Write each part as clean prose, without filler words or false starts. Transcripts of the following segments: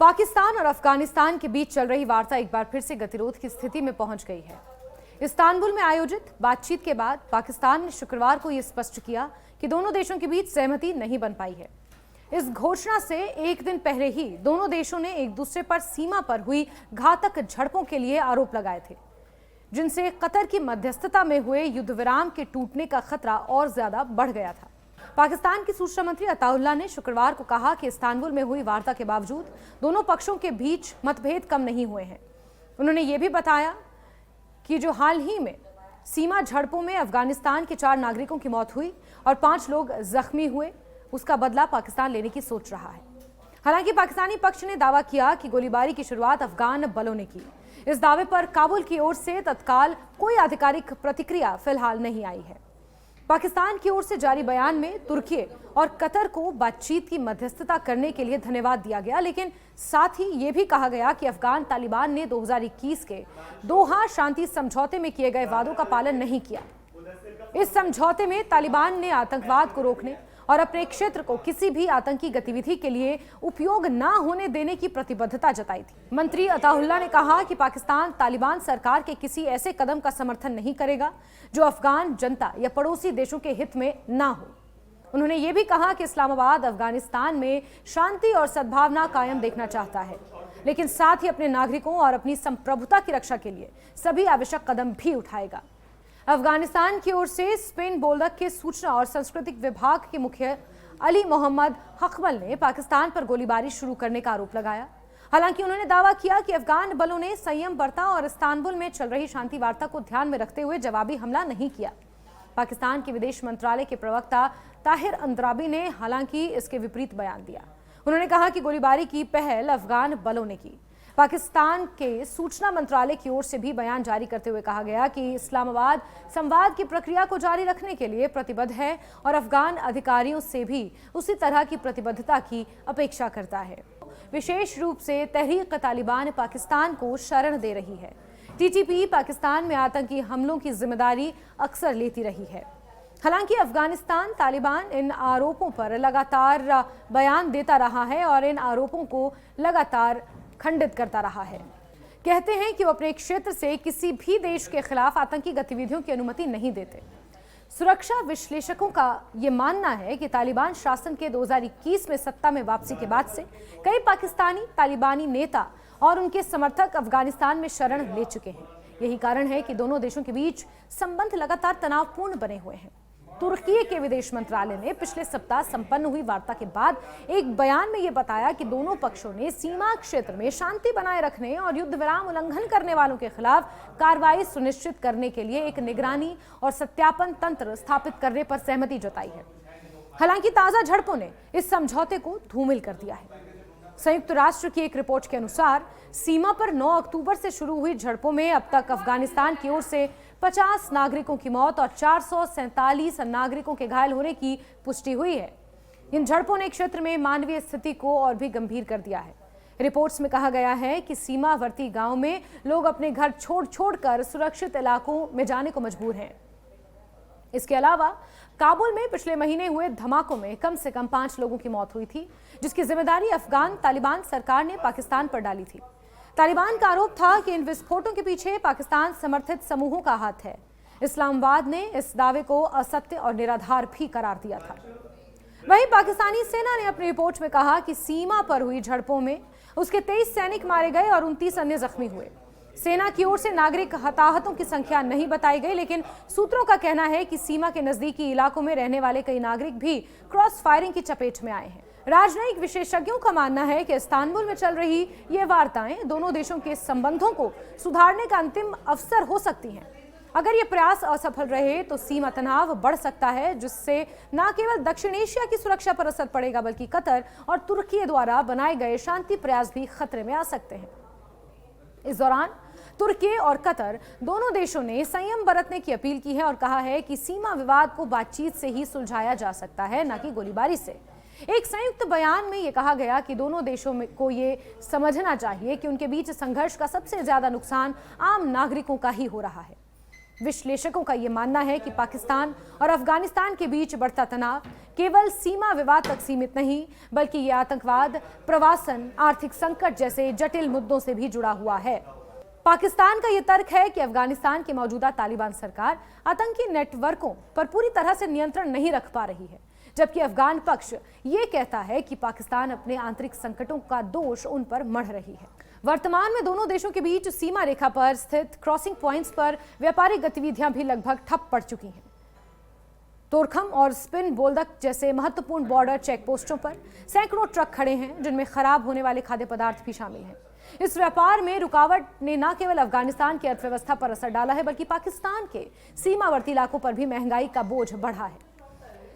पाकिस्तान और अफगानिस्तान के बीच चल रही वार्ता एक बार फिर से गतिरोध की स्थिति में पहुंच गई है। इस्तांबुल में आयोजित बातचीत के बाद पाकिस्तान ने शुक्रवार को यह स्पष्ट किया कि दोनों देशों के बीच सहमति नहीं बन पाई है। इस घोषणा से एक दिन पहले ही दोनों देशों ने एक दूसरे पर सीमा पर हुई घातक झड़पों के लिए आरोप लगाए थे, जिनसे कतर की मध्यस्थता में हुए युद्ध विराम के टूटने का खतरा और ज्यादा बढ़ गया था। पाकिस्तान की सूचना मंत्री अताउल्लाह ने शुक्रवार को कहा कि इस्तांबुल में हुई वार्ता के बावजूद दोनों पक्षों के बीच मतभेद कम नहीं हुए हैं। उन्होंने ये भी बताया कि जो हाल ही में सीमा झड़पों में अफगानिस्तान के 4 नागरिकों की मौत हुई और 5 लोग जख्मी हुए, उसका बदला पाकिस्तान लेने की सोच रहा है। हालांकि पाकिस्तानी पक्ष ने दावा किया कि गोलीबारी की शुरुआत अफगान बलों ने की। इस दावे पर काबुल की ओर से तत्काल कोई आधिकारिक प्रतिक्रिया फिलहाल नहीं आई है। पाकिस्तान की ओर से जारी बयान में तुर्की और कतर को बातचीत की मध्यस्थता करने के लिए धन्यवाद दिया गया, लेकिन साथ ही ये भी कहा गया कि अफगान तालिबान ने 2021 के दोहा शांति समझौते में किए गए वादों का पालन नहीं किया। इस समझौते में तालिबान ने आतंकवाद को रोकने और अपने क्षेत्र को किसी भी आतंकी गतिविधि के लिए उपयोग न होने देने की प्रतिबद्धता जताई थी। मंत्री अताउल्लाह ने कहा कि पाकिस्तान तालिबान सरकार के किसी ऐसे कदम का समर्थन नहीं करेगा जो अफगान जनता या पड़ोसी देशों के हित में न हो। उन्होंने ये भी कहा कि इस्लामाबाद अफगानिस्तान में शांति और सद्भावना कायम देखना चाहता है, लेकिन साथ ही अपने नागरिकों और अपनी संप्रभुता की रक्षा के लिए सभी आवश्यक कदम भी उठाएगा। अफगानिस्तान की ओर से स्पेन बोल्दक के सूचना और सांस्कृतिक विभाग के मुखिया अली मोहम्मद हकमल ने पाकिस्तान पर गोलीबारी शुरू करने का आरोप लगाया। हालांकि उन्होंने दावा किया कि अफगान बलों ने संयम बरता और इस्तांबुल में चल रही शांति वार्ता को ध्यान में रखते हुए जवाबी हमला नहीं किया। पाकिस्तान के विदेश मंत्रालय के प्रवक्ता ताहिर अंद्राबी ने हालांकि इसके विपरीत बयान दिया। उन्होंने कहा कि गोलीबारी की पहल अफगान बलों ने की। पाकिस्तान के सूचना मंत्रालय की ओर से भी बयान जारी करते हुए कहा गया कि इस्लामाबाद संवाद की प्रक्रिया को जारी रखने के लिए प्रतिबद्ध है और अफगान अधिकारियों से भी उसी तरह की प्रतिबद्धता की अपेक्षा करता है। विशेष रूप से तहरीक तालिबान पाकिस्तान को शरण दे रही है। टीटीपी पाकिस्तान में आतंकी हमलों की जिम्मेदारी अक्सर लेती रही है। हालांकि अफगानिस्तान तालिबान इन आरोपों पर लगातार बयान देता रहा है और इन आरोपों को लगातार खंडित करता रहा है। कहते हैं कि वो अपने क्षेत्र से किसी भी देश के खिलाफ आतंकी गतिविधियों की अनुमति नहीं देते। सुरक्षा विश्लेषकों का ये मानना है कि तालिबान शासन के 2021 में सत्ता में वापसी के बाद से कई पाकिस्तानी तालिबानी नेता और उनके समर्थक अफगानिस्तान में शरण ले चुके हैं। यही कारण है कि दोनों देशों के बीच संबंध लगातार तनावपूर्ण बने हुए हैं। तुर्की के विदेश मंत्रालय ने पिछले सप्ताह संपन्न हुई वार्ता के बाद एक बयान में यह बताया कि दोनों पक्षों ने सीमा क्षेत्र में शांति बनाए रखने और युद्ध विराम उल्लंघन करने वालों के खिलाफ कार्रवाई सुनिश्चित करने के लिए एक निगरानी और सत्यापन तंत्र स्थापित करने पर सहमति जताई है। हालांकि ताजा झड़पों ने इस समझौते को धूमिल कर दिया है। संयुक्त राष्ट्र की एक रिपोर्ट के अनुसार सीमा पर 9 अक्टूबर से शुरू हुई झड़पों में अब तक अफगानिस्तान की ओर से 50 नागरिकों की मौत और 447 नागरिकों के घायल होने की पुष्टि हुई है। इन झड़पों ने क्षेत्र में मानवीय स्थिति को और भी गंभीर कर दिया है। रिपोर्ट्स में कहा गया है कि सीमावर्ती गांव में लोग अपने घर छोड़कर सुरक्षित इलाकों में जाने को मजबूर हैं। इसके अलावा काबुल में पिछले महीने हुए धमाकों में कम से कम 5 लोगों की मौत हुई थी, जिसकी जिम्मेदारी अफगान तालिबान सरकार ने पाकिस्तान पर डाली थी। तालिबान का आरोप था कि इन विस्फोटों के पीछे पाकिस्तान समर्थित समूहों का हाथ है। इस्लामाबाद ने इस दावे को असत्य और निराधार भी करार दिया था। वहीं पाकिस्तानी सेना ने अपनी रिपोर्ट में कहा कि सीमा पर हुई झड़पों में उसके 23 सैनिक मारे गए और 29 अन्य जख्मी हुए। सेना की ओर से नागरिक हताहतों की संख्या नहीं बताई गई, लेकिन सूत्रों का कहना है कि सीमा के नजदीकी इलाकों में रहने वाले कई नागरिक भी क्रॉस फायरिंग की चपेट में आए हैं। राजनयिक विशेषज्ञों का मानना है कि इस्तांबुल में चल रही ये वार्ताएं दोनों देशों के संबंधों को सुधारने का अंतिम अवसर हो सकती हैं। अगर ये प्रयास असफल रहे तो सीमा तनाव बढ़ सकता है, जिससे न केवल दक्षिण एशिया की सुरक्षा पर असर पड़ेगा, बल्कि कतर और तुर्की द्वारा बनाए गए शांति प्रयास भी खतरे में आ सकते हैं। इस दौरान तुर्की और कतर दोनों देशों ने संयम बरतने की अपील की है और कहा है कि सीमा विवाद को बातचीत से ही सुलझाया जा सकता है, न कि गोलीबारी से। एक संयुक्त बयान में यह कहा गया कि दोनों देशों को ये समझना चाहिए कि उनके बीच संघर्ष का सबसे ज्यादा नुकसान आम नागरिकों का ही हो रहा है। विश्लेषकों का यह मानना है कि पाकिस्तान और अफगानिस्तान के बीच बढ़ता तनाव केवल सीमा विवाद तक सीमित नहीं, बल्कि यह आतंकवाद, प्रवासन, आर्थिक संकट जैसे जटिल मुद्दों से भी जुड़ा हुआ है। पाकिस्तान का यह तर्क है कि अफगानिस्तान की मौजूदा तालिबान सरकार आतंकी नेटवर्कों पर पूरी तरह से नियंत्रण नहीं रख पा रही है, जबकि अफगान पक्ष ये कहता है कि पाकिस्तान अपने आंतरिक संकटों का दोष उन पर मढ़ रही है। वर्तमान में दोनों देशों के बीच सीमा रेखा पर स्थित क्रॉसिंग पॉइंट्स पर व्यापारिक गतिविधियां भी लगभग ठप पड़ चुकी हैं। तोरखम और स्पिन बोल्दक जैसे महत्वपूर्ण बॉर्डर चेक पोस्टों पर सैकड़ों ट्रक खड़े हैं, जिनमें खराब होने वाले खाद्य पदार्थ भी शामिल हैं। इस व्यापार में रुकावट ने न केवल अफगानिस्तान की अर्थव्यवस्था पर असर डाला है, बल्कि पाकिस्तान के सीमावर्ती इलाकों पर भी महंगाई का बोझ बढ़ा है।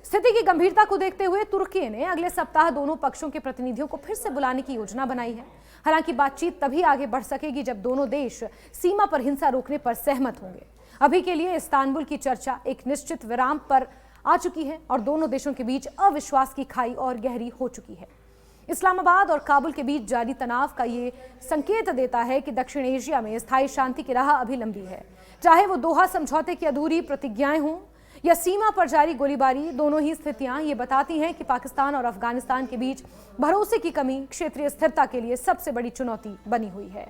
स्थिति की गंभीरता को देखते हुए तुर्की ने अगले सप्ताह दोनों पक्षों के प्रतिनिधियों को फिर से बुलाने की योजना बनाई है। हालांकि बातचीत तभी आगे बढ़ सकेगी जब दोनों देश सीमा पर हिंसा रोकने पर सहमत होंगे। अभी के लिए इस्तांबुल की चर्चा एक निश्चित विराम पर आ चुकी है और दोनों देशों के बीच अविश्वास की खाई और गहरी हो चुकी है। इस्लामाबाद और काबुल के बीच जारी तनाव का ये संकेत देता है कि दक्षिण एशिया में स्थायी शांति की राह अभी लंबी है। चाहे वो दोहा समझौते की अधूरी प्रतिज्ञाएं हों या सीमा पर जारी गोलीबारी, दोनों ही स्थितियां ये बताती हैं कि पाकिस्तान और अफगानिस्तान के बीच भरोसे की कमी क्षेत्रीय स्थिरता के लिए सबसे बड़ी चुनौती बनी हुई है।